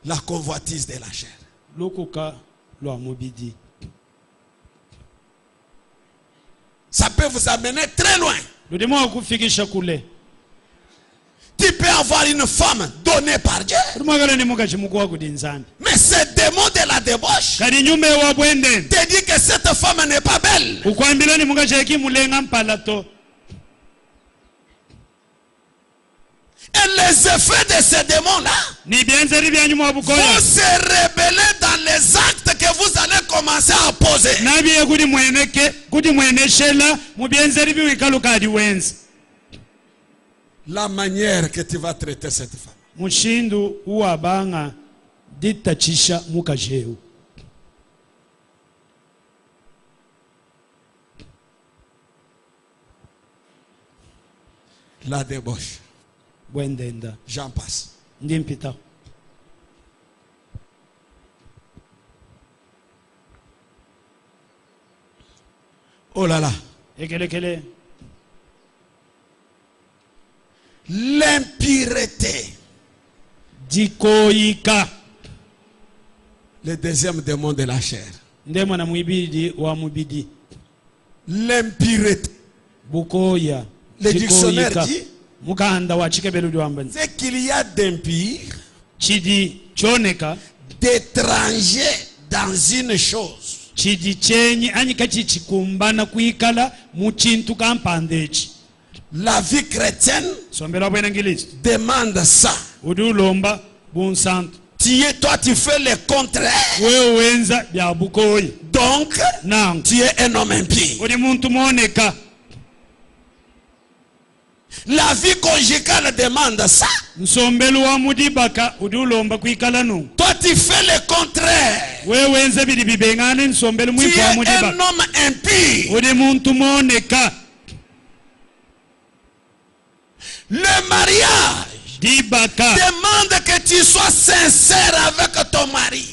la convoitise de la chair. Ça peut vous amener très loin. Tu peux avoir une femme donnée par Dieu. Mais ce démon de la débauche te dit que cette femme n'est pas belle. Et les effets de ce démon-là vont se révéler dans les actes que vous allez commencer à poser. La manière que tu vas traiter cette femme. La débauche. J'en passe. Oh là là. L'impureté. Le deuxième démon de la chair. L'impureté. Le dictionnaire dit c'est qu'il y a d'impurs, d'étrangers dans une chose. La vie chrétienne demande ça. Toi tu fais le contraire. Donc tu es un homme impur. La vie conjugale demande ça. Toi tu fais le contraire. Tu es un homme impur. Le mariage demande que tu sois sincère avec ton mari.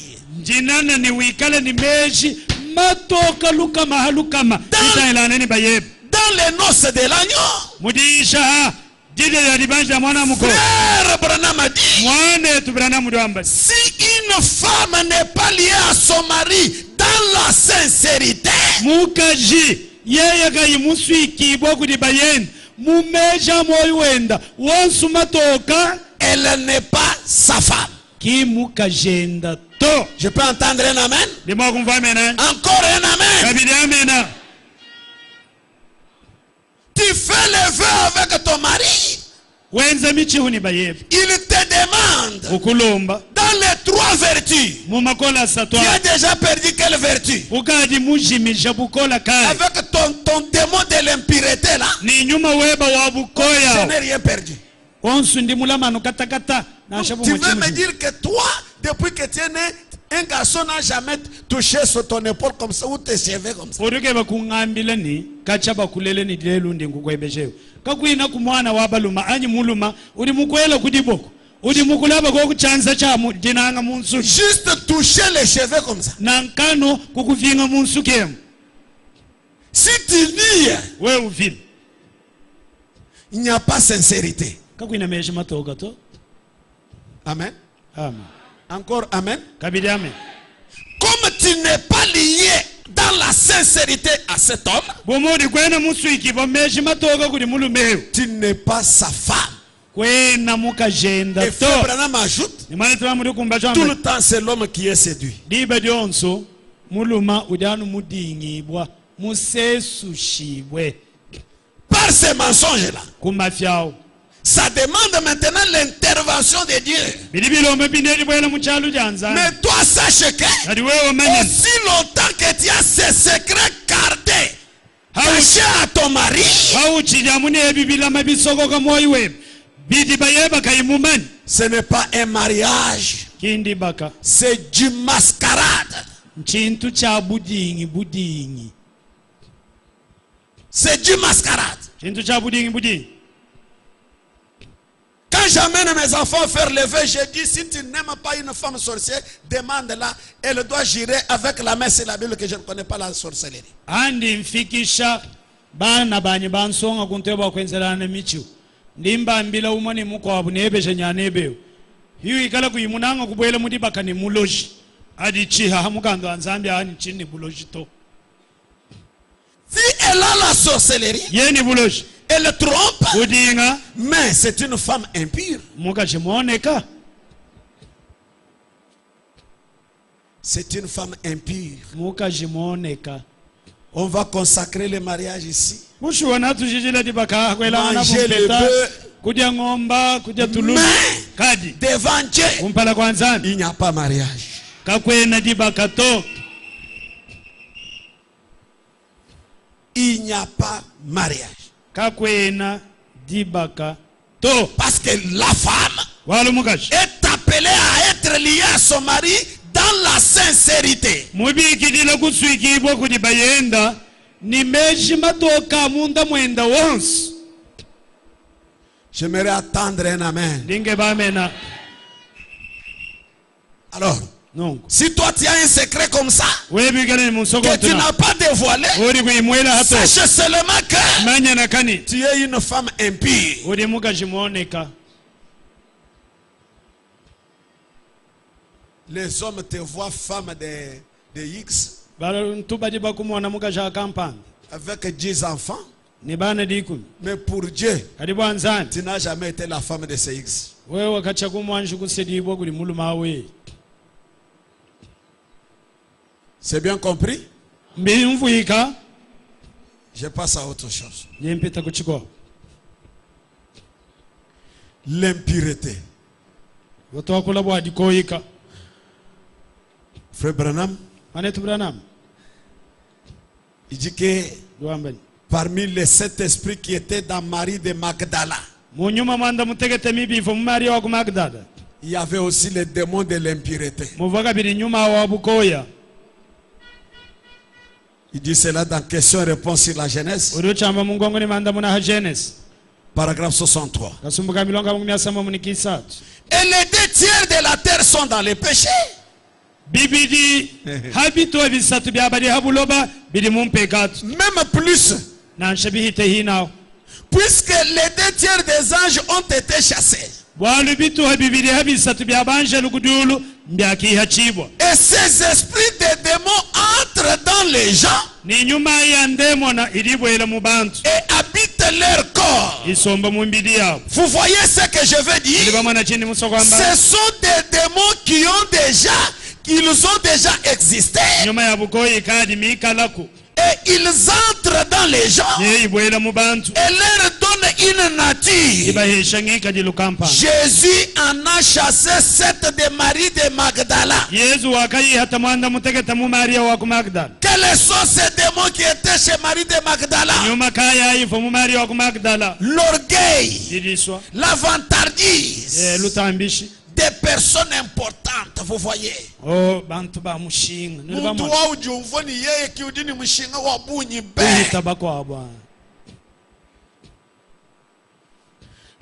Dans les noces de l'agneau, Frère Branham a dit, si une femme n'est pas liée à son mari dans la sincérité, elle n'est pas sa femme. Je peux entendre un amen? Encore un amen? Tu fais le vœu avec ton mari. Il te demande dans les 3 vertus. Tu as déjà perdu quelle vertu? Avec ton démon de l'impureté là, je n'ai rien perdu. Tu veux me dire que toi, depuis que tu es né, un garçon n'a jamais touché sur ton épaule comme ça ou tes cheveux comme ça. Juste toucher les cheveux comme ça. Si tu dis, il n'y a pas sincérité. Amen. Encore amen. Amen. Comme tu n'es pas lié dans la sincérité à cet homme, tu n'es pas sa femme. Et Frère Branham ajoute, tout le temps c'est l'homme qui est séduit. Par ces mensonges-là, ça demande maintenant l'intervention de Dieu. Mais toi sache que aussi longtemps que tu as ces secrets gardés cachés à ton mari, ce n'est pas un mariage, c'est du mascarade. C'est du mascarade. Quand j'amène mes enfants faire le vœu, je dis, si tu n'aimes pas une femme sorcière, demande-la. Elle doit jurer avec la main sur la Bible que je ne connais pas la sorcellerie. hiyo ikala kuyimunanga kubwela muti bakani muloji adi chiha hamukando anzambi ani chini buloji to. Si elle a la sorcellerie, yeni buloji, elle trompe, udinga, mais c'est une femme impure. Muka chimoneka. C'est une femme impure. Muka chimoneka. On va consacrer le mariage ici. Manger le bœuf. Mais devant Dieu, il n'y a pas mariage. Il n'y a pas mariage. Parce que la femme est appelée à être liée à son mari dans la sincérité. J'aimerais attendre un amen. Alors, non. Si toi tu as un secret comme ça, que tu n'as pas dévoilé, sache seulement que tu es une femme impure. Les hommes te voient femme de X avec 10 enfants. Mais pour Dieu, tu n'as jamais été la femme de ces X. C'est bien compris? Je passe à autre chose. L'impureté. Frère Branham, il dit que parmi les 7 esprits qui étaient dans Marie de Magdala, il y avait aussi les démons de l'impureté. Il dit cela dans question et réponse sur la Genèse. Paragraphe 63. Et les 2 tiers de la terre sont dans les péchés. Même plus. Puisque les 2 tiers des anges ont été chassés. Et ces esprits de démons entrent dans les gens et habitent leur corps. Vous voyez ce que je veux dire? Ce sont des démons qui ont déjà existé. Et ils entrent dans les gens et leur donnent une nature. Jésus en a chassé 7 de Marie de Magdala. Quels sont ces démons qui étaient chez Marie de Magdala? L'orgueil, la vantardise, des personnes importantes, vous voyez.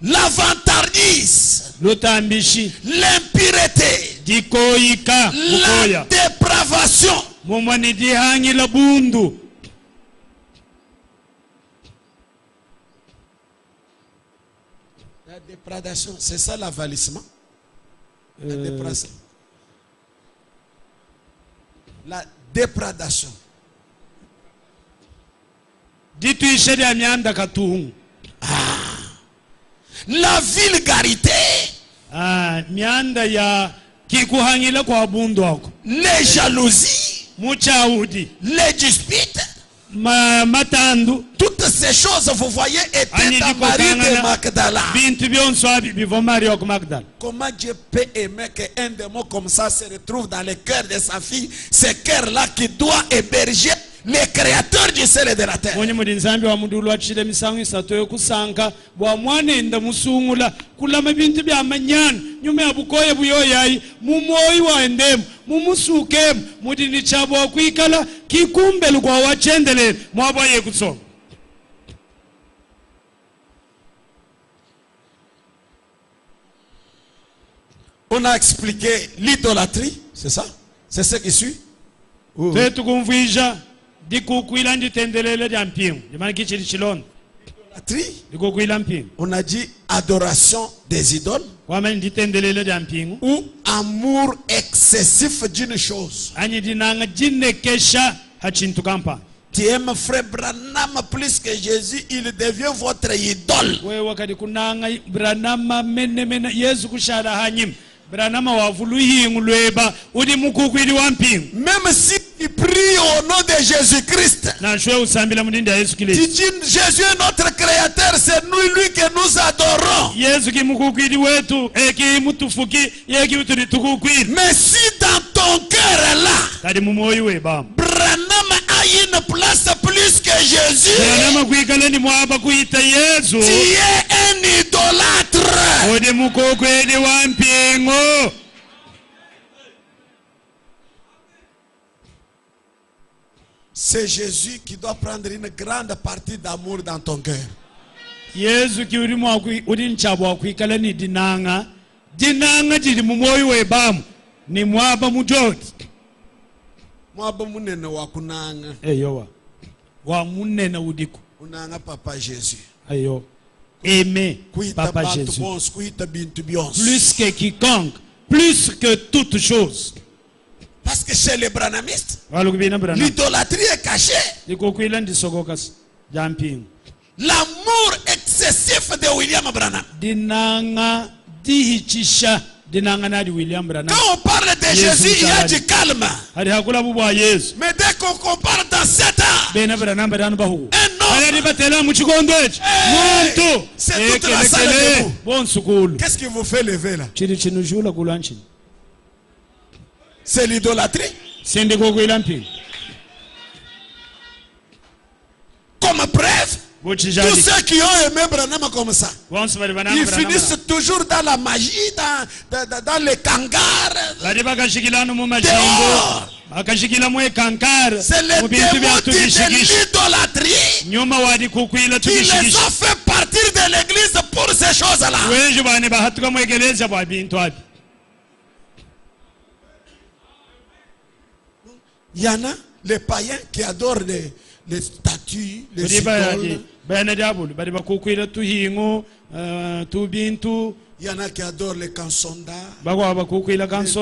La vantardise, l'impureté, la dépravation. La dépradation, c'est ça l'avalissement. La dépradation. La dépradation. La vulgarité. Les jalousies. Les disputes. Toutes ces choses, vous voyez, étaient dans Marie de Magdala. Comment Dieu peut aimer qu'un démon comme ça se retrouve dans le cœur de sa fille? Ce cœur-là qui doit héberger les créateurs du ciel et de la terre. On a expliqué l'idolâtrie, c'est ça? C'est ce qui suit? On a dit adoration des idoles ou amour excessif d'une chose. Tu aimes frère Branham plus que Jésus, il devient votre idole. Même si tu pries au nom de Jésus-Christ, tu dis Jésus est notre créateur, c'est lui que nous adorons. Mais si dans ton cœur là, Branham a une place plus que Jésus, tu es un idolâtre. C'est Jésus qui doit prendre une grande partie d'amour dans ton cœur. Papa Jésus. Aimer Papa Jésus plus que quiconque, plus que toute chose. Parce que chez les branhamistes, l'idolâtrie est cachée. L'amour excessif de William Branham. Quand on parle de Jésus, il y a du calme. Mais dès qu'on compare dans 7 ans, un homme, c'est toute la salle debout. Qu'est-ce qui vous fait lever là? C'est l'idolâtrie. Comme preuve, tous ceux qui ont aimé Branham comme ça, ils finissent toujours dans la magie, dans les cangars. Dehors. C'est le démon de l'idolâtrie qui les a fait partir de l'église pour ces choses-là. Il y en a les païens qui adorent les statues, les idoles. Il y en a qui adorent les kansonda, les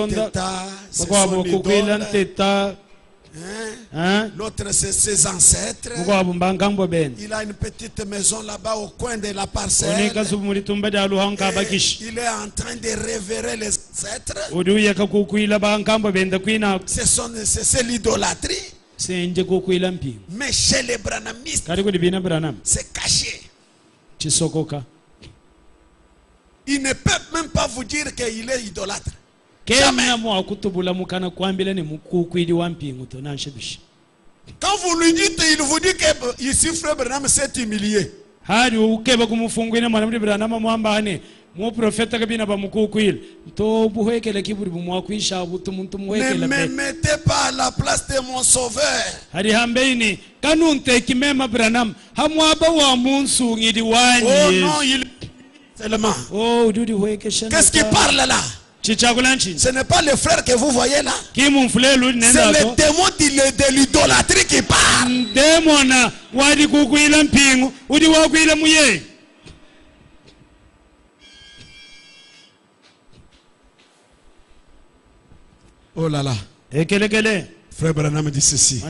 tétas, c'est son idole. L'autre c'est ses ancêtres. Il a une petite maison là-bas au coin de la parcelle. Il est en train de révérer les ancêtres. C'est l'idolâtrie. Mais chez les branhamistes, c'est caché. Il ne peut même pas vous dire qu'il est idolâtre. Jamais. Quand vous lui dites, il vous dit que ici frère Branham s'est humilié. Ne me mettez pas à la place de mon sauveur. Oh non, il seulement. Qu'est-ce qui parle là? Ce n'est pas le frère que vous voyez là. C'est le démon de l'idolâtrie qui parle. Oh là là. Frère Branham dit ceci.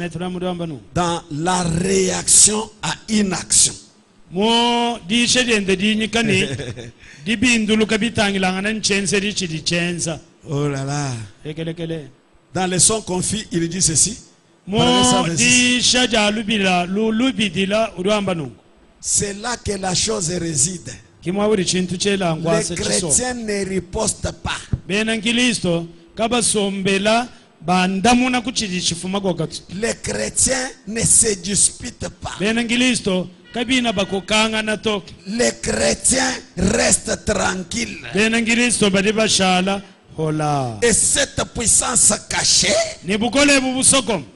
Dans la réaction à inaction. Oh là là. Dans les sons confis, il dit ceci. C'est là que la chose réside. Les chrétiens ne ripostent pas. Les chrétiens ne se disputent pas. Les chrétiens restent tranquilles. Et cette puissance cachée,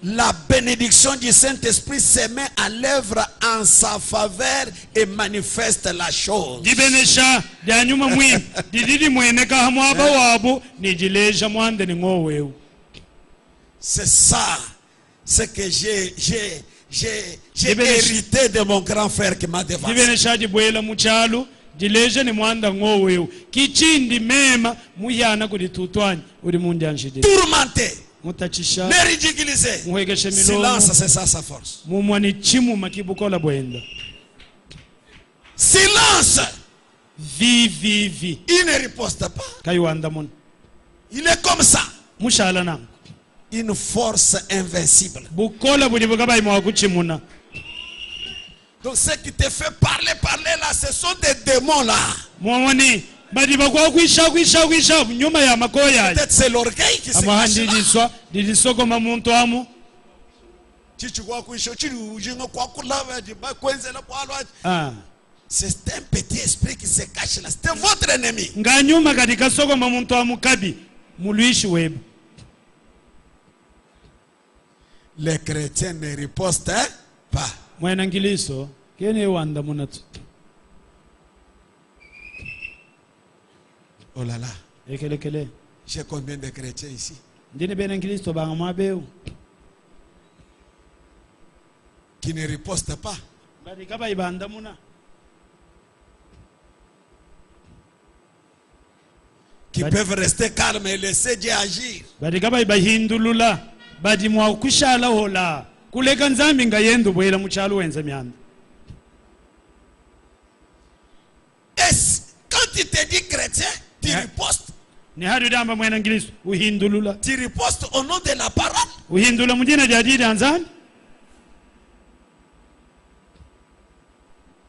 la bénédiction du Saint-Esprit se met à l'œuvre en sa faveur et manifeste la chose. C'est ça, ce que j'ai hérité de mon grand frère qui m'a dévancé. Tourmenté. Ne ridiculiser. Silence, c'est ça sa force. Silence. Il ne riposte pas. Il est comme ça. Une force invincible. Donc ce qui te fait parler là, ce sont des démons là. Peut-être c'est l'orgueil qui se cache là. C'est un petit esprit qui se cache là. C'est votre ennemi. Les chrétiens ne ripostent pas. Oh là là. J'ai combien de chrétiens ici? Qui ne ripostent pas. Qui peuvent rester calmes et laisser Dieu agir. Quand tu te dis chrétien, tu ripostes. Tu ripostes au nom de la parole.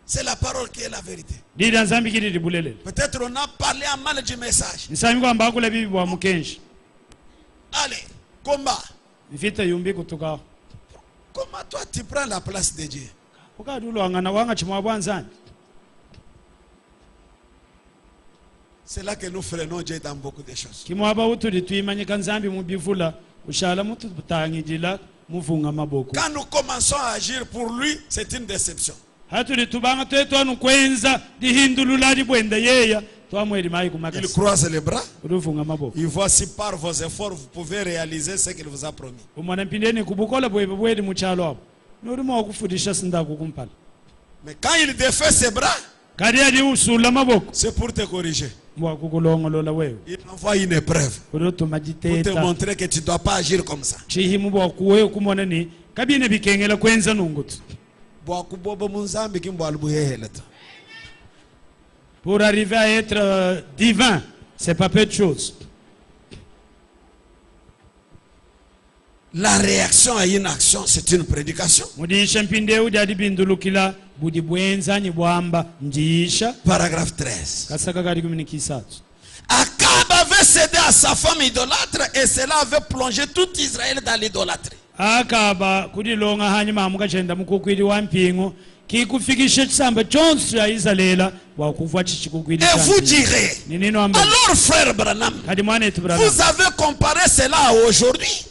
C'est la parole qui est la vérité. Peut-être on a parlé en mal du message. Allez, combat. Comment toi tu prends la place de Dieu? C'est là que nous freinons Dieu dans beaucoup de choses. Quand nous commençons à agir pour lui, c'est une déception. Il croise les bras. Il voit si par vos efforts vous pouvez réaliser ce qu'il vous a promis. Mais quand il défait ses bras, c'est pour te corriger. Il envoie une épreuve pour te montrer que tu ne dois pas agir comme ça. Pour arriver à être divin, c'est pas peu de choses. La réaction à une action, c'est une prédication. Paragraphe 13. Akab avait cédé à sa femme idolâtre et cela avait plongé tout Israël dans l'idolâtrie. Et vous direz, alors frère Branham, vous avez comparé cela à aujourd'hui,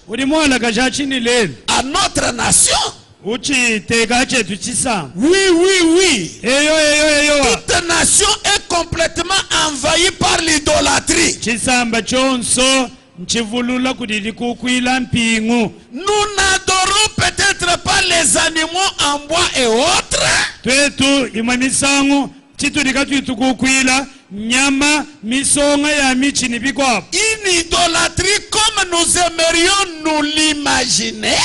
à notre nation. Oui. Toute nation est complètement envahie par l'idolâtrie. Nous n'adorons peut-être pas les animaux en bois et autres. Une idolâtrie comme nous aimerions nous l'imaginer.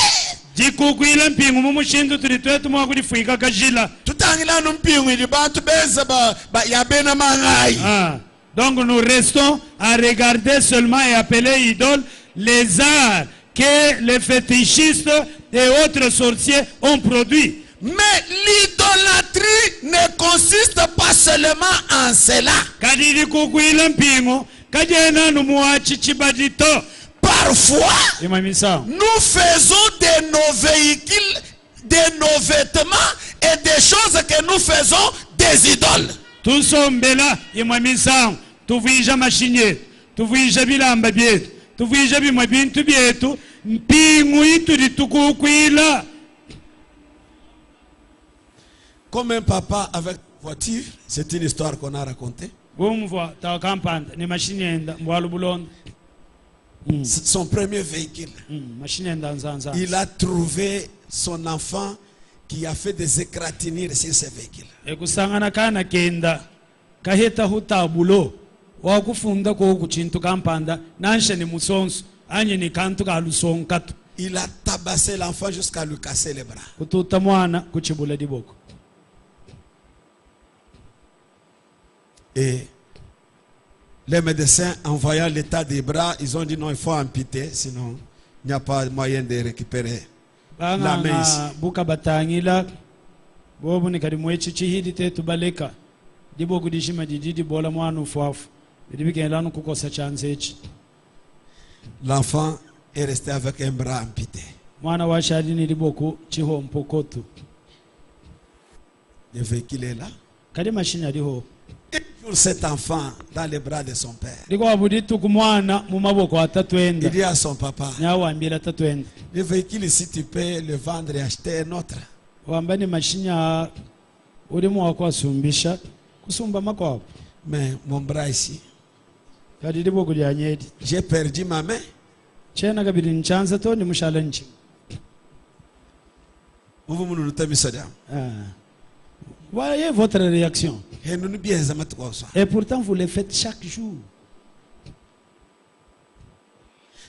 Donc nous restons à regarder seulement et appeler idoles les arts que les fétichistes et autres sorciers ont produits. Mais l'idolâtrie ne consiste pas seulement en cela. Parfois, nous faisons de nos véhicules, de nos vêtements et des choses que nous faisons des idoles. Tusombela imamisango tuvija mashinye tuvija bilamba byetu tuvija bimwe bintu byetu mpingu ituri tukukwila. Comme un papa avec voiture, c'est une histoire qu'on a racontée. Son premier véhicule. Il a trouvé son enfant qui a fait des égratignures sur ces véhicules. Ekusangana kana kenda kaheta hutabulo wa kufunda ko kuchintu kampanda nanshe ni musonso anye ni kantu ka lusonkato. Il a tabassé l'enfant jusqu'à lui casser les bras. Kututa mwana kuchibula diboko. Et les médecins, en voyant l'état des bras, ils ont dit non, il faut amputer, sinon il n'y a pas moyen de récupérer la main ici. Buka batangila bobu ni kadi mwechi chihidi tetu baleka dibo kudishima dididi bola mwana ufuafu bidibike elanu kukosa chanzechi. L'enfant est resté avec un bras amputé. Mwana wa shadini diboku chiho mpokotu. Le véhicule est là. Kadi machine adiho. Pour cet enfant dans les bras de son père. Il dit à son papa, le véhicule ici tu peux le vendre et acheter un autre. Mais mon bras ici, j'ai perdu ma main. Voyez votre réaction. Et pourtant vous le faites chaque jour.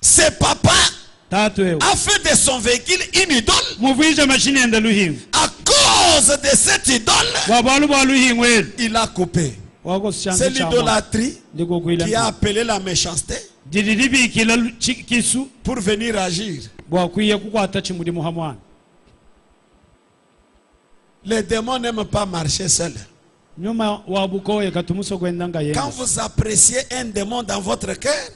Ce papa a fait de son véhicule une idole. À cause de cette idole, il a coupé. C'est l'idolâtrie qui a appelé la méchanceté pour venir agir. Les démons n'aiment pas marcher seuls. Quand vous appréciez un démon dans votre cœur,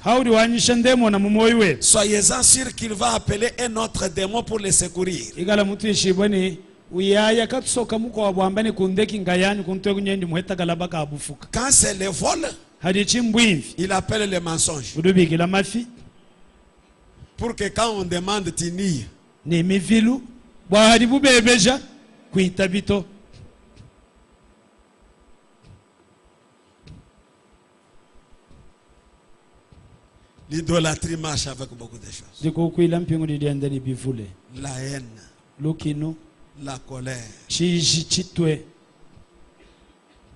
soyez-en sûr qu'il va appeler un autre démon pour les secourir. Quand c'est le vol, il appelle le mensonge. Pour que quand on demande, tu nies. L'idolâtrie marche avec beaucoup de choses. La haine, la colère.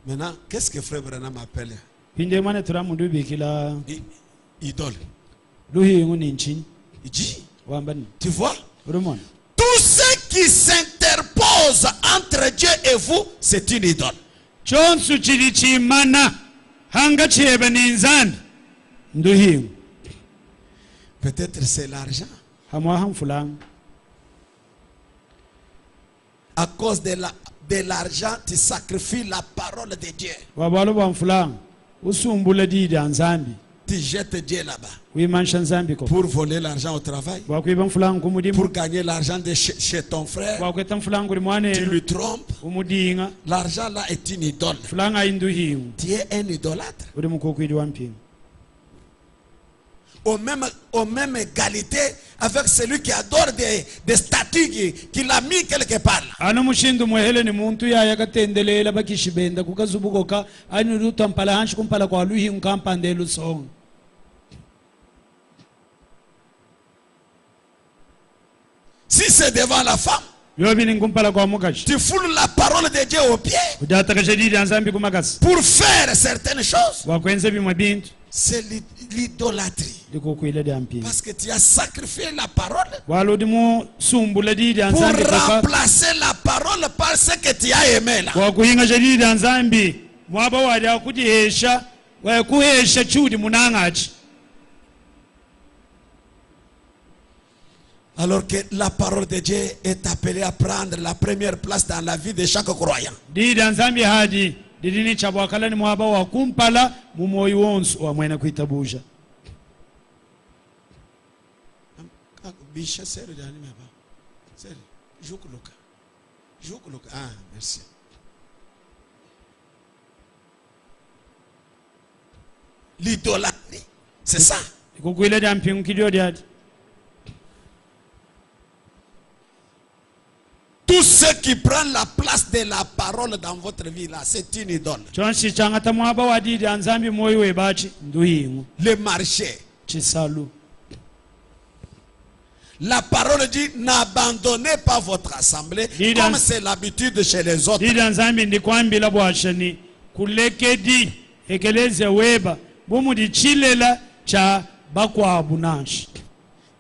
Maintenant, qu'est-ce que Frère Branham appelle? Idole. Il dit, tu vois? Tout ce qui s'interpose entre Dieu et vous, c'est une idole. Peut-être c'est l'argent. À cause de l'argent, tu sacrifies la parole de Dieu. Tu jettes Dieu là-bas pour voler l'argent au travail, pour gagner l'argent de chez ton frère. Tu lui trompes. L'argent là est une idole. Tu es un idolâtre. Au même égalité avec celui qui adore des statues qu'il a mis quelque part. Si c'est devant la femme, tu foules la parole de Dieu aux pieds pour faire certaines choses. C'est l'idolâtrie. Parce que tu as sacrifié la parole pour remplacer la parole par ce que tu as aimé là. Alors que la parole de Dieu est appelée à prendre la première place dans la vie de chaque croyant. Ah, merci. L'idolâtrie, c'est ça. Tout ce qui prend la place de la parole dans votre vie là, c'est une idole. Le marché, La parole dit, n'abandonnez pas votre assemblée comme c'est l'habitude chez les autres.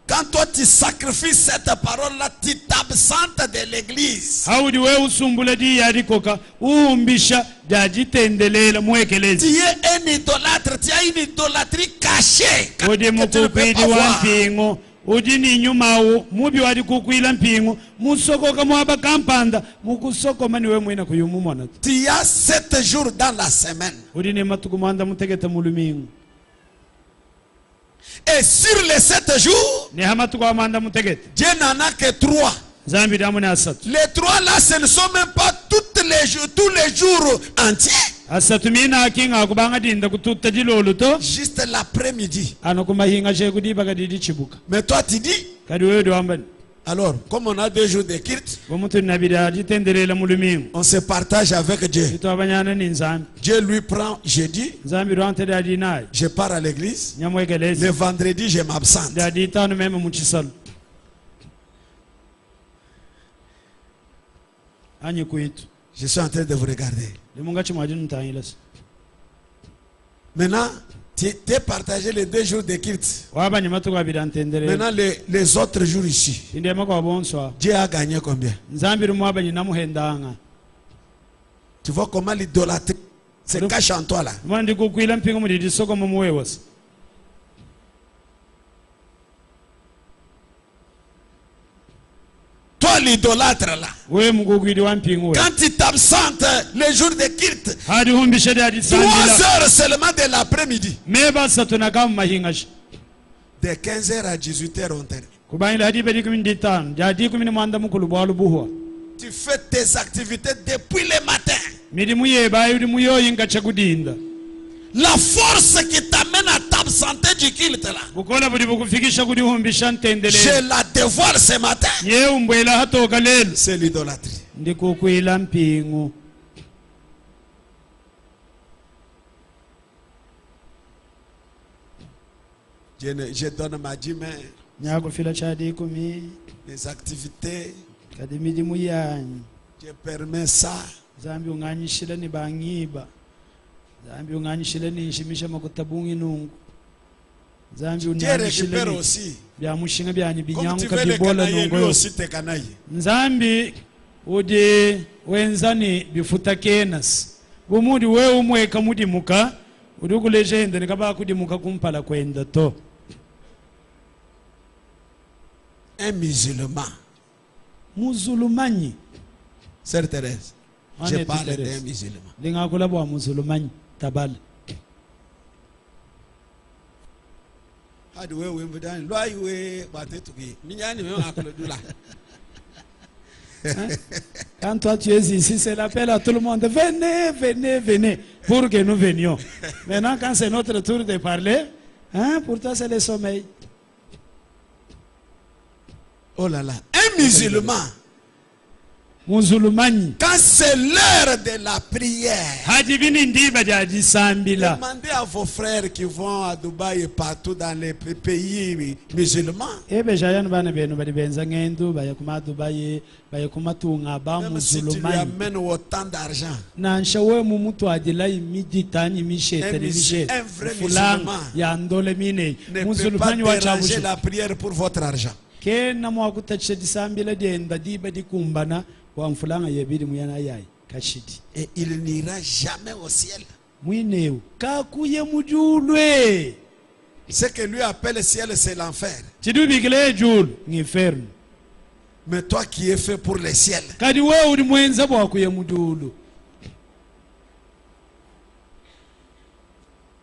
Quand toi tu sacrifies cette parole-là, tu t'absentes de l'église. Tu es un idolâtre, tu as une idolâtrie cachée. Que tu ne peux pas voir. Tu as 7 jours dans la semaine. Et sur les 7 jours, Dieu n'en a que 3. Les 3 là, ce ne sont même pas tous les jours entiers. Juste l'après-midi. Mais toi tu dis, alors, comme on a 2 jours de culte, on se partage avec Dieu. Dieu lui prend jeudi, je pars à l'église. Le vendredi, je m'absente. Je suis en train de vous regarder. Maintenant, tu es partagé les 2 jours de culte. Maintenant, les autres jours ici, Dieu a gagné combien? Tu vois comment l'idolâtrie se cache en toi là. Toi l'idolâtre là, quand tu t'absentes les jours de culte, 3 heures seulement de l'après-midi, de 15h à 18h on termine. Tu fais tes activités depuis le matin. La force qui t'amène à t'absenter du culte là, je la dévoile ce matin. C'est l'idolâtrie. Je donne ma dîme, les activités, je permets ça. Dieu récupère aussi. Comme tu veux les canailler, lui aussi te canaille. Nzambi udi wenzani bifuta kenas bumudi we umweka mudimuka udukuleje ende nikaba kudimuka kumpala kwenda to. Un musulman. Musulmani. Sœur Thérèse, je parle d'un musulman. Lingakula bwa musulmani tabala. Quand toi tu es ici, c'est l'appel à tout le monde. Venez, venez, venez, pour que nous venions. Maintenant, quand c'est notre tour de parler, hein, pour toi c'est le sommeil. Oh là là, un musulman. Quand c'est l'heure de la prière, demandez à vos frères qui vont à Dubaï et partout dans les pays musulmans. Même si tu lui amènes autant d'argent, un vrai musulman ne peut pas déranger la prière pour votre argent. Et il n'ira jamais au ciel. Ce que lui appelle le ciel, c'est l'enfer. Mais toi qui es fait pour le ciel,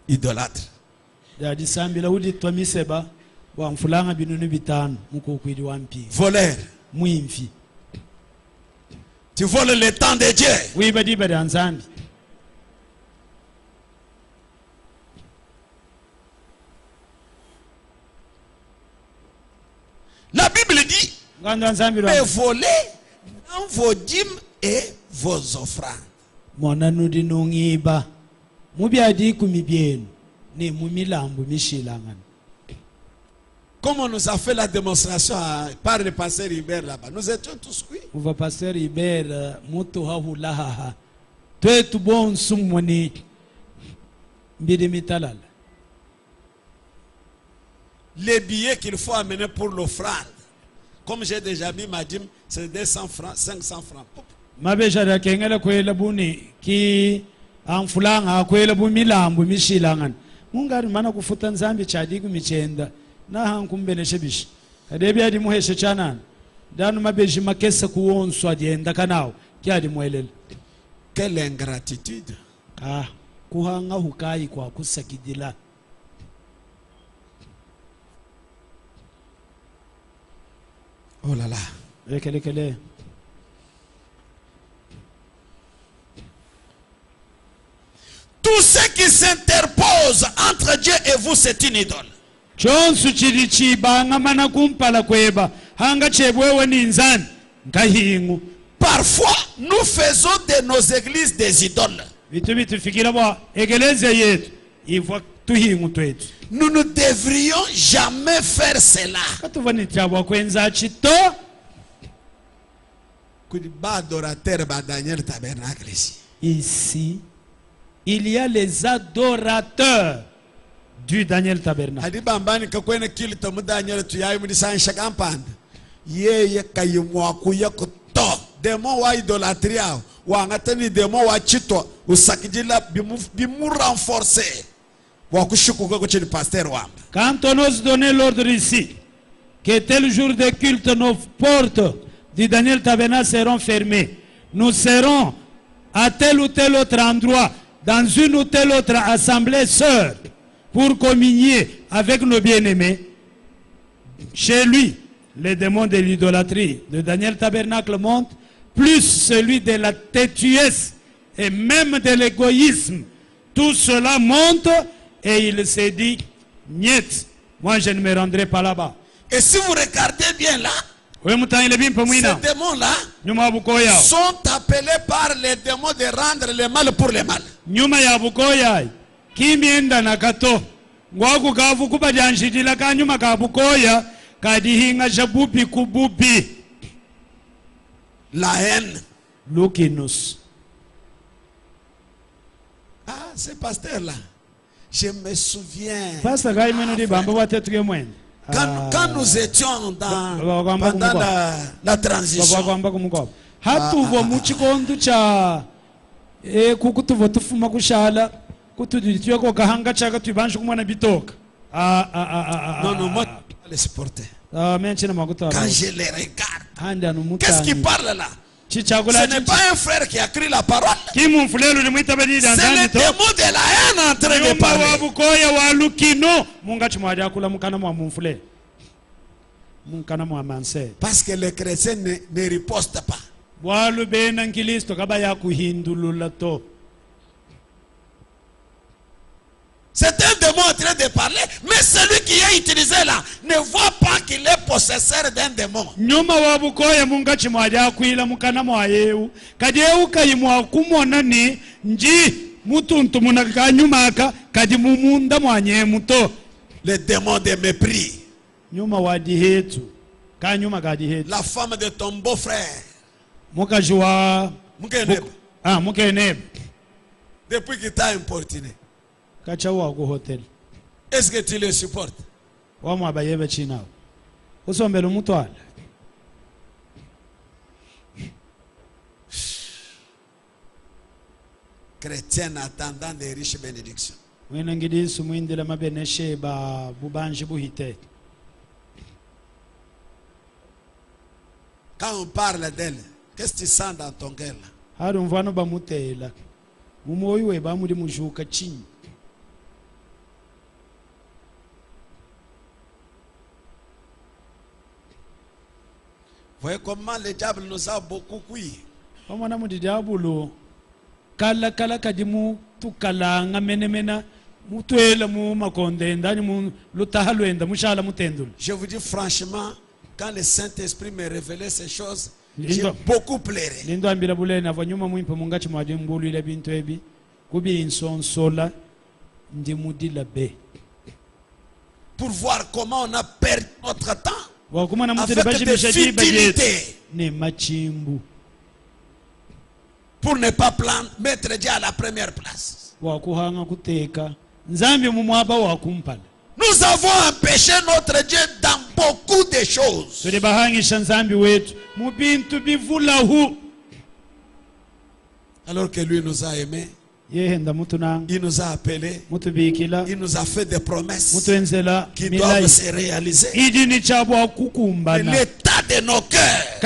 idolâtre. Voleur. Tu voles le temps de Dieu. La Bible dit, mais volez dans vos dîmes et vos offrandes. Comme on nous a fait la démonstration par le pasteur Hubert là-bas, nous étions tous cuits. Uva pasteur Hubert mutu hahulaha. Twetu bon sumoni mbide mitalala. Les billets qu'il faut amener pour l'offrande, comme j'ai déjà mis ma dîme, c'est 200 francs, 500 francs. Mabeja da kengela kwela buni ki amfulanga kwela bumilambu mishilangan. Mungari mana kufuta nzambi chadi kumichenda na hankumbene shebish. Kadebi adi muheshe chanan. Danu mabeji makesa kuonswa dienda kanao kiadi muelele. Quelle ingratitude. Kuhanga hukai kwa kusakidila. Oh là là. Lekele. Tout ce qui s'interpose entre Dieu et vous, c'est une idole. Parfois, nous faisons de nos églises des idoles. Nous ne devrions jamais faire cela. Ici, il y a les adorateurs du Daniel Tabernacle. Démon wa idolâtrie wa ngatani démon wa chito usakijila bimu renforcer wa kushukuka ko chini pasteur wa. Quand on ose donner l'ordre ici que tel jour de culte nos portes du Daniel Tabernacle seront fermées, nous serons à tel ou tel autre endroit dans une ou telle autre assemblée sœur pour communier avec nos bien-aimés. Chez lui, les démons de l'idolâtrie de Daniel Tabernacle montent, plus celui de la têtuesse et même de l'égoïsme. Tout cela monte et il s'est dit, niet, moi je ne me rendrai pas là-bas. Et si vous regardez bien là, ces démons-là sont appelés par les démons de rendre le mal pour le mal. La haine. Ah, ce pasteur-là, je me souviens. Quand nous étions pendant la transition, non, moi, je les supportais. Quand je les regarde, qu'est-ce qui parle là? Ce n'est pas un frère qui a écrit la parole. C'est le démon de la haine en train de parler. Parce que les chrétiens ne ripostent pas. C'est un démon en train de parler, mais celui qui est utilisé là ne voit pas qu'il est possesseur d'un démon. Le démon de mépris. La femme de ton beau-frère. Depuis qu'il t'a importuné. Est-ce que tu le supportes? Chrétien attendant des riches bénédictions. Quand on parle d'elle, qu'est-ce que tu sens dans ton cœur là? Voyez comment le diable nous a beaucoup cuit. Je vous dis franchement, quand le Saint-Esprit me révélait ces choses, j'ai beaucoup pleuré. pour voir comment on a perdu notre temps avec des futilités pour ne pas mettre Dieu à la première place. Nous avons empêché notre Dieu dans beaucoup de choses. Alors que lui nous a aimés, il nous a appelés, il nous a fait des promesses qui doivent se réaliser. L'état de nos cœurs.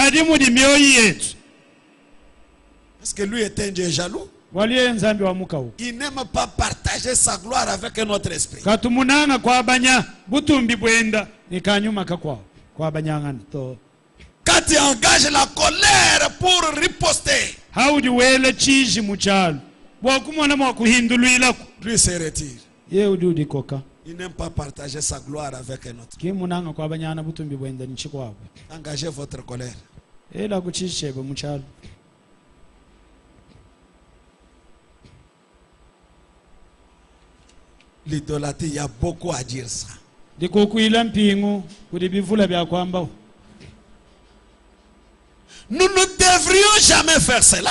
Parce que lui est un Dieu jaloux. Il n'aime pas partager sa gloire avec notre esprit. Quand il engage la colère pour riposter, lui se retire. Il n'aime pas partager sa gloire avec un autre. Engagez votre colère. L'idolâtrie, il y a beaucoup à dire ça. Nous ne devrions jamais faire cela.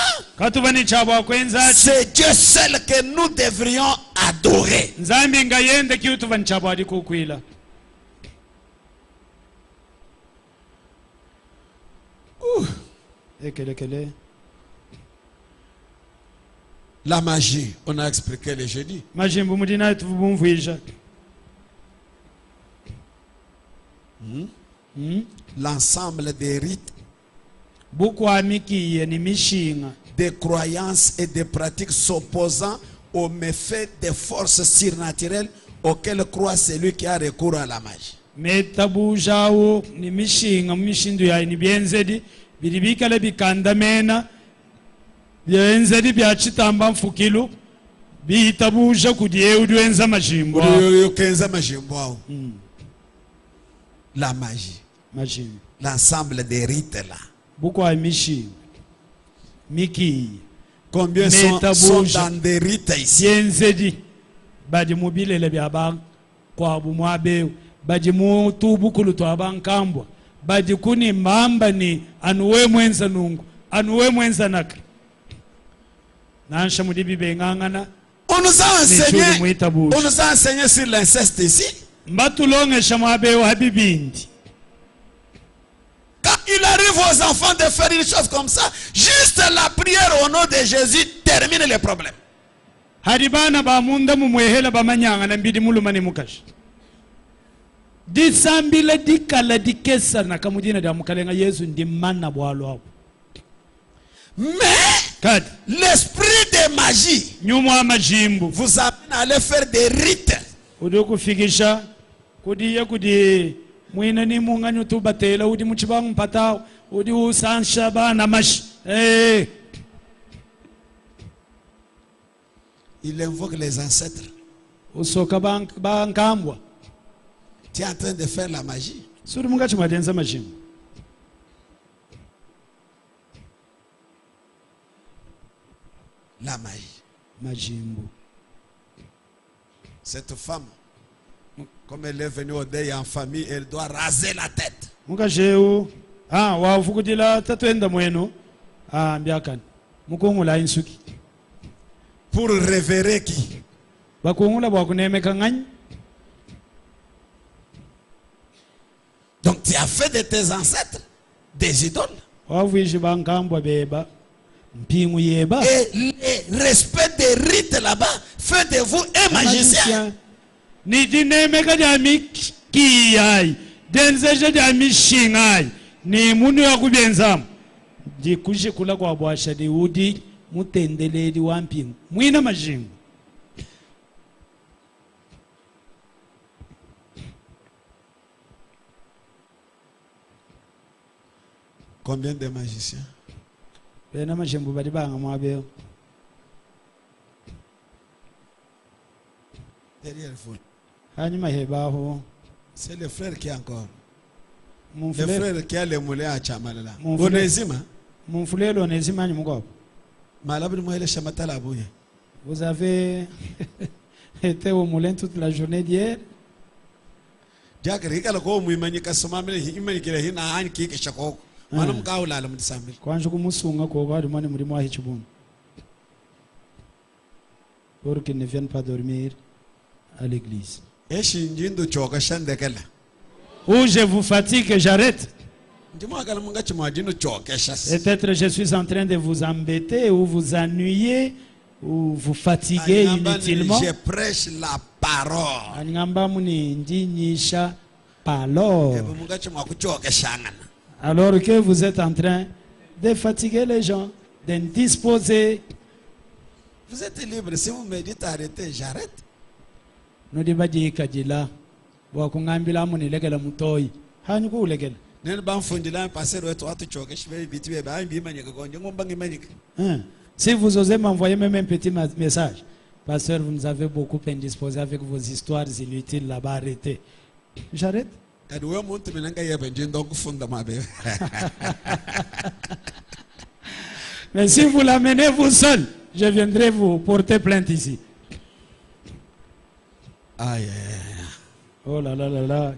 C'est Dieu seul que nous devrions adorer. La magie, on a expliqué le jeudi. L'ensemble des rites, des croyances et des pratiques s'opposant aux méfaits des forces surnaturelles auxquelles croit celui qui a recours à la magie. La magie, l'ensemble des rites là. Combien sont dans des rites ici? On nous a enseigné sur l'inceste ici. Quand il arrive aux enfants de faire une chose comme ça, juste la prière au nom de Jésus termine les problèmes. Mais l'esprit de magie vous amène à aller faire des rites. Il invoque les ancêtres. Tu es en train de faire la magie. La magie. Cette femme, comme elle est venue au deuil en famille, elle doit raser la tête. Pour révérer qui? Donc tu as fait de tes ancêtres des idoles. Et le respect des rites là-bas fait de vous un magicien. Combien de magiciens? Derrière vous. C'est le frère qui est encore. Le frère qui a le moulin à Chamalala. Onésime. Vous avez été au moulin toute la journée d'hier. jagrika loko muimanyika somamele imanyikile hina hani kike shako mana mkaula la mdisambil kwanje kumusunga ko gari mane muri mwa hichibun pour qu'ils ne viennent pas dormir à l'église. Ou je vous fatigue et j'arrête. Peut-être je suis en train de vous embêter ou vous ennuyer ou vous fatiguer inutilement. Je prêche la parole. Alors que vous êtes en train de fatiguer les gens, d'indisposer. Vous êtes libre. Si vous me dites arrêter, j'arrête. Nous disons kajila. Wakungambila muni legela mutoi. Hanyu ku legela. Si vous osez m'envoyer même un petit message, pasteur, vous nous avez beaucoup indisposé avec vos histoires inutiles là-bas, arrêtez. J'arrête. Mais si vous l'amenez vous seul, je viendrai vous porter plainte ici. Aïe. Oh là là là là.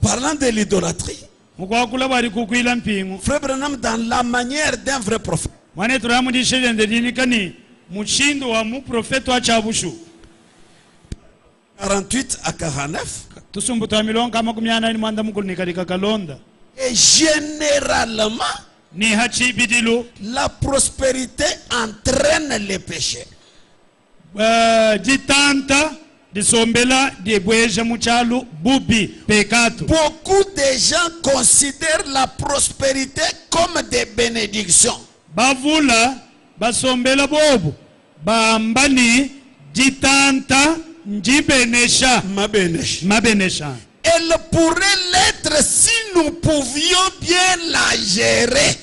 Parlant de l'idolâtrie, Frère Branham, dans la manière d'un vrai prophète, 48 à 49, et généralement, la prospérité entraîne les péchés. Beaucoup de gens considèrent la prospérité comme des bénédictions. Elle pourrait l'être si nous pouvions bien la gérer.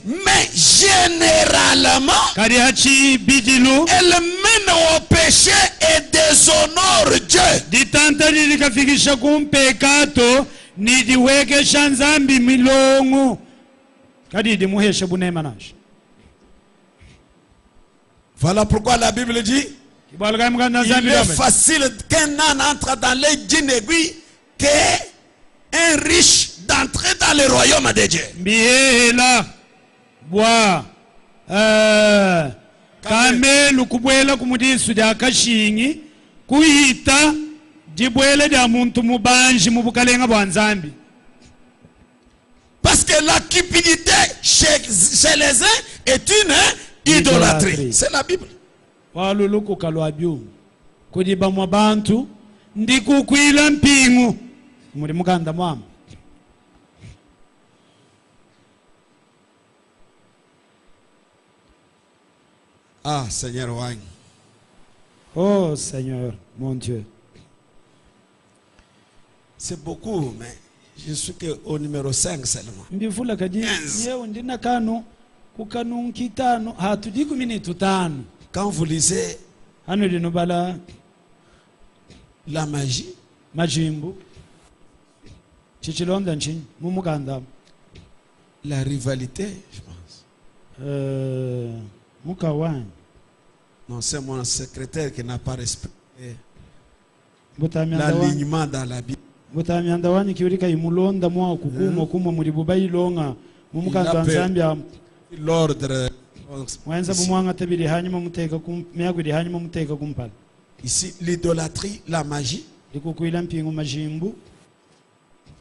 Mais généralement, elle mène au péché et déshonore Dieu. Voilà pourquoi la Bible dit il est facile qu'un âne entre dans les d'une aiguille qu'un riche d'entrer dans le royaume de Dieu. Parce que la cupidité chez les uns est une idolâtrie. C'est la Bible. Ah, Seigneur Wang. Oh, Seigneur, mon Dieu. C'est beaucoup, mais je suis au numéro 5 seulement. 15. Quand vous lisez la magie, la rivalité, je pense. Non, c'est mon secrétaire qui n'a pas respecté l'alignement dans la Bible. Il a l'ordre. Ici, l'idolâtrie, la magie,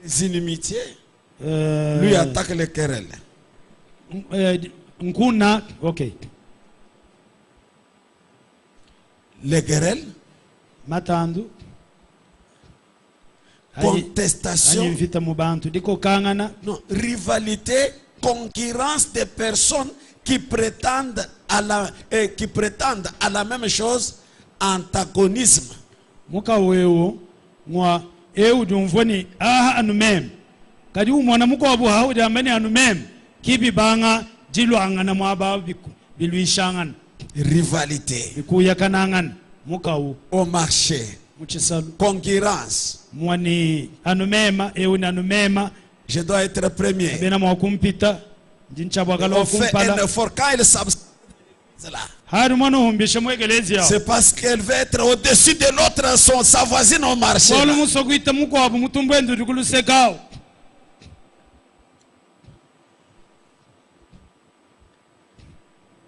les inimitiés, lui attaque les querelles. Les querelles, contestation, non, rivalité, concurrence des personnes qui prétendent à la même chose, antagonisme. Rivalité au marché, concurrence, Je dois être premier. On fait un effort quand il s'absente. C'est parce qu'elle veut être au-dessus de l'autre, sa voisine au marché.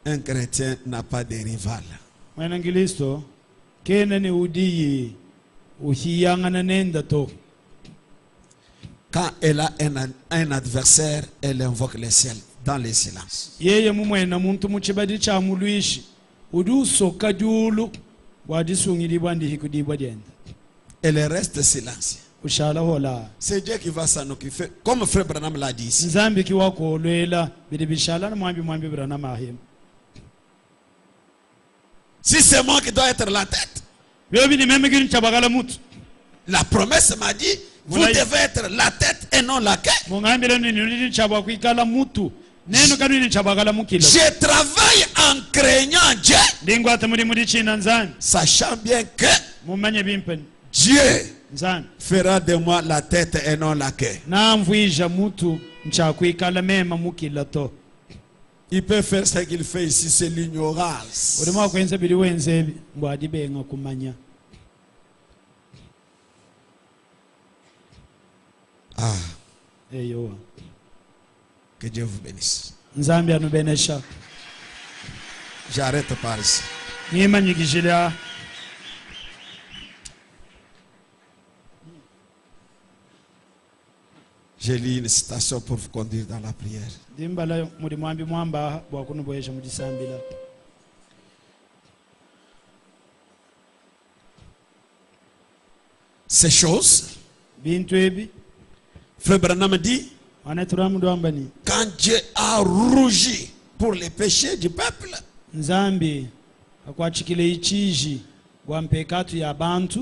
Un chrétien n'a pas de rival. Quand elle a un adversaire, elle invoque le ciel dans le silence. Elle reste silencieuse. C'est Dieu qui va s'en occuper, comme Frère Branham l'a dit ici. Si c'est moi qui dois être la tête, la promesse m'a dit, vous devez être la tête et non la queue. Je travaille en craignant Dieu, sachant bien que Dieu fera de moi la tête et non la queue. Il peut faire ce qu'il fait ici, c'est l'ignorance. Ah. Que Dieu vous bénisse. J'arrête par ici. J'ai lu une citation pour vous conduire dans la prière. Ces choses, Frère Branham dit, quand Dieu a rougi pour les péchés du peuple,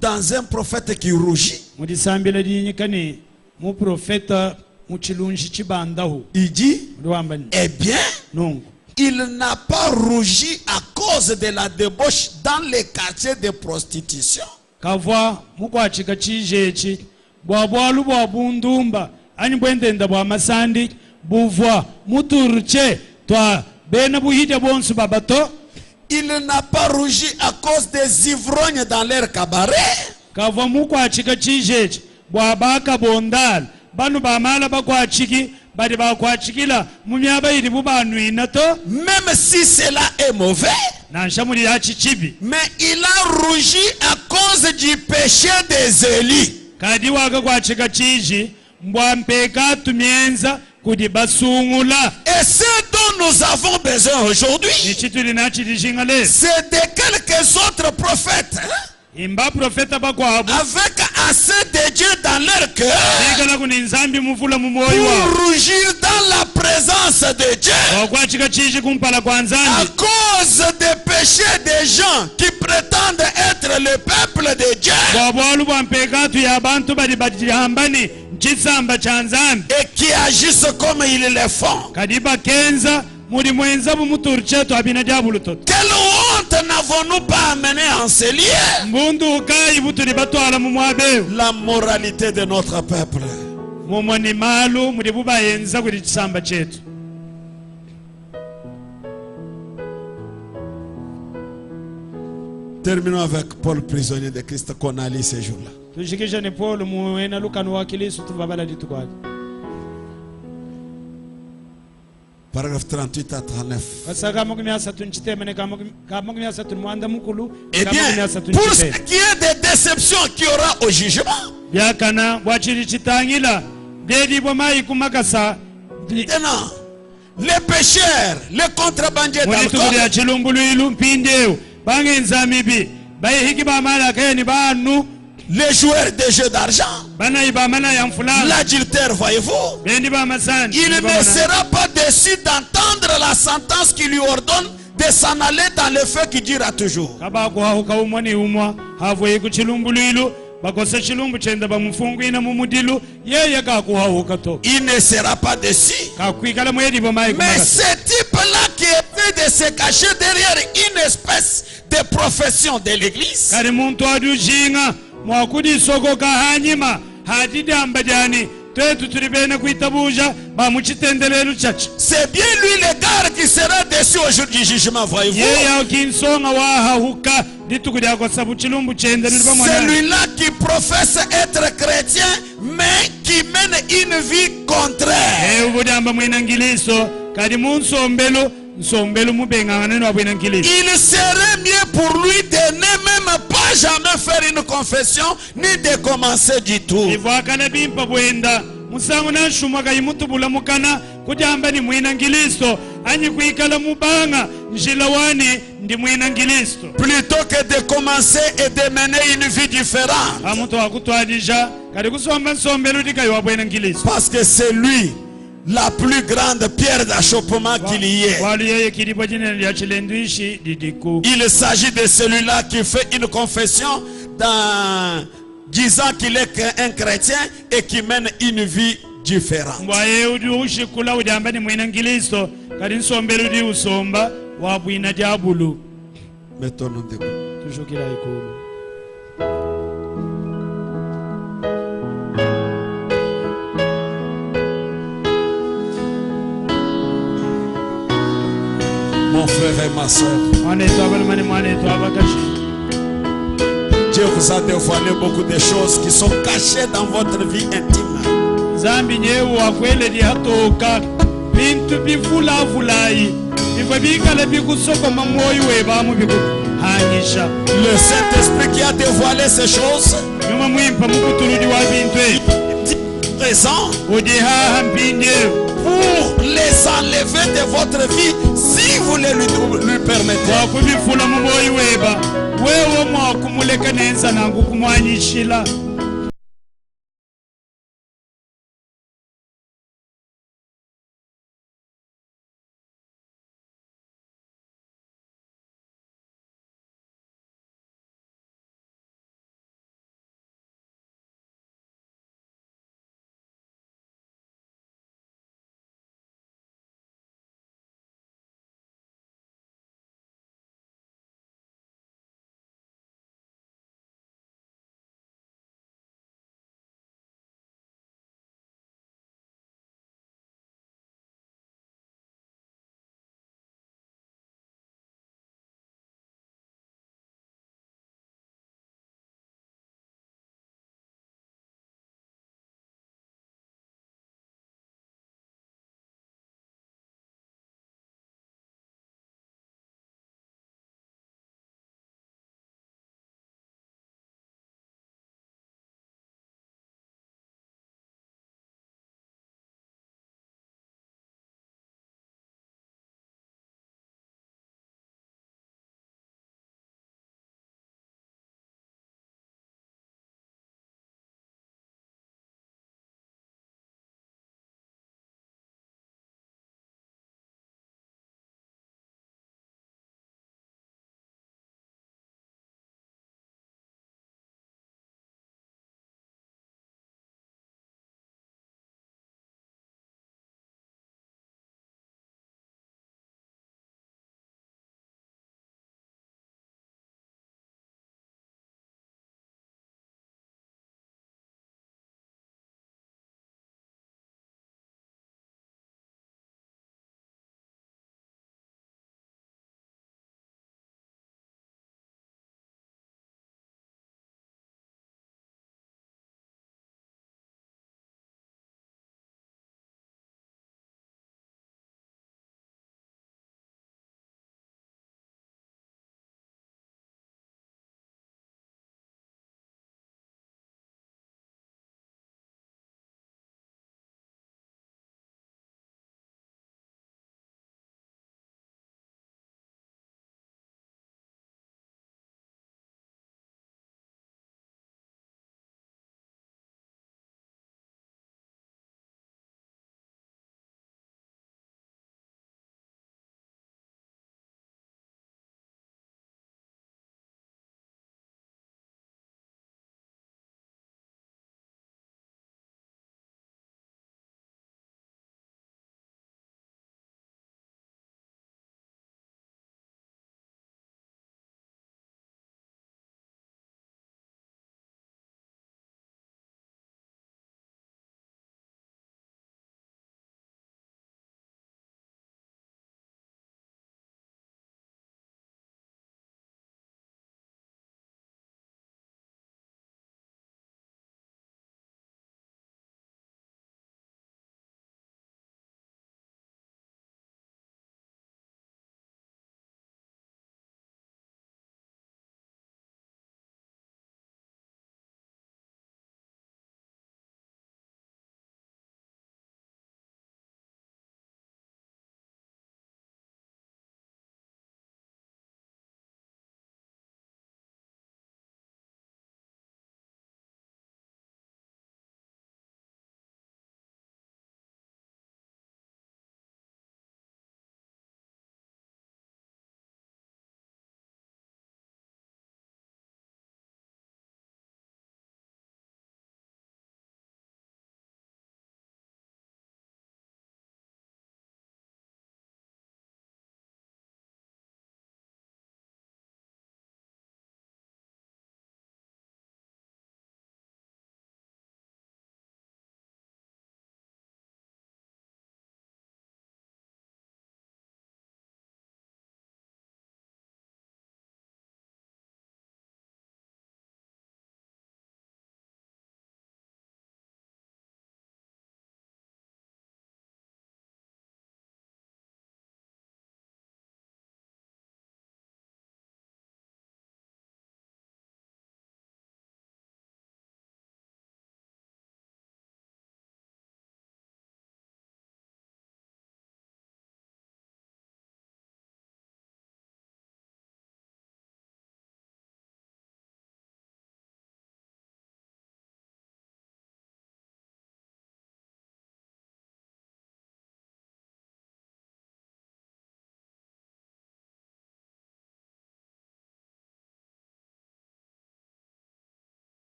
dans un prophète qui rougit, il dit, eh bien, il n'a pas rougi à cause de la débauche dans les quartiers de prostitution. Il n'a pas rougi à cause des ivrognes dans leur cabaret. Même si cela est mauvais, mais il a rougi à cause du péché des Élis. Et ce dont nous avons besoin aujourd'hui, c'est de quelques autres prophètes avec assez de Dieu dans leur cœur pour rougir dans la présence de Dieu à cause des péchés des gens qui prétendent être le peuple de Dieu et qui agissent comme ils le font. Quelle honte n'avons-nous pas amené en ces lieux? La moralité de notre peuple. Terminons avec Paul, prisonnier de Christ, qu'on a lu ces jours-là. Paragraphe 38 à 39. Eh bien, pour ce qui est des déceptions qu'il y aura au jugement, maintenant, les pécheurs, les contrebandiers d'alcool, les joueurs de jeux d'argent, l'adultère, voyez-vous, il ne sera pas déçu d'entendre la sentence qui lui ordonne de s'en aller dans le feu qui durera toujours. Il ne sera pas déçu. Mais ce type-là qui essaie de se cacher derrière une espèce de profession de l'église, C'est bien lui l'égard qui sera déçu au jour du jugement, voyez-vous. Celui-là qui professe être chrétien, mais qui mène une vie contraire. Il serait mieux pour lui de ne même pas jamais faire une confession, ni de commencer du tout. Plutôt que de commencer et de mener une vie différente. Parce que c'est lui la plus grande pierre d'achoppement qu'il y ait. Il s'agit de celui-là qui fait une confession dans disant qu'il est un chrétien et qui mène une vie différente. Mettons-nous debout. Mon frère et ma soeur, Dieu vous a dévoilé beaucoup de choses qui sont cachées dans votre vie intime. Le Saint-Esprit qui a dévoilé ces choses présent pour les enlever de votre vie si vous le lui permettez.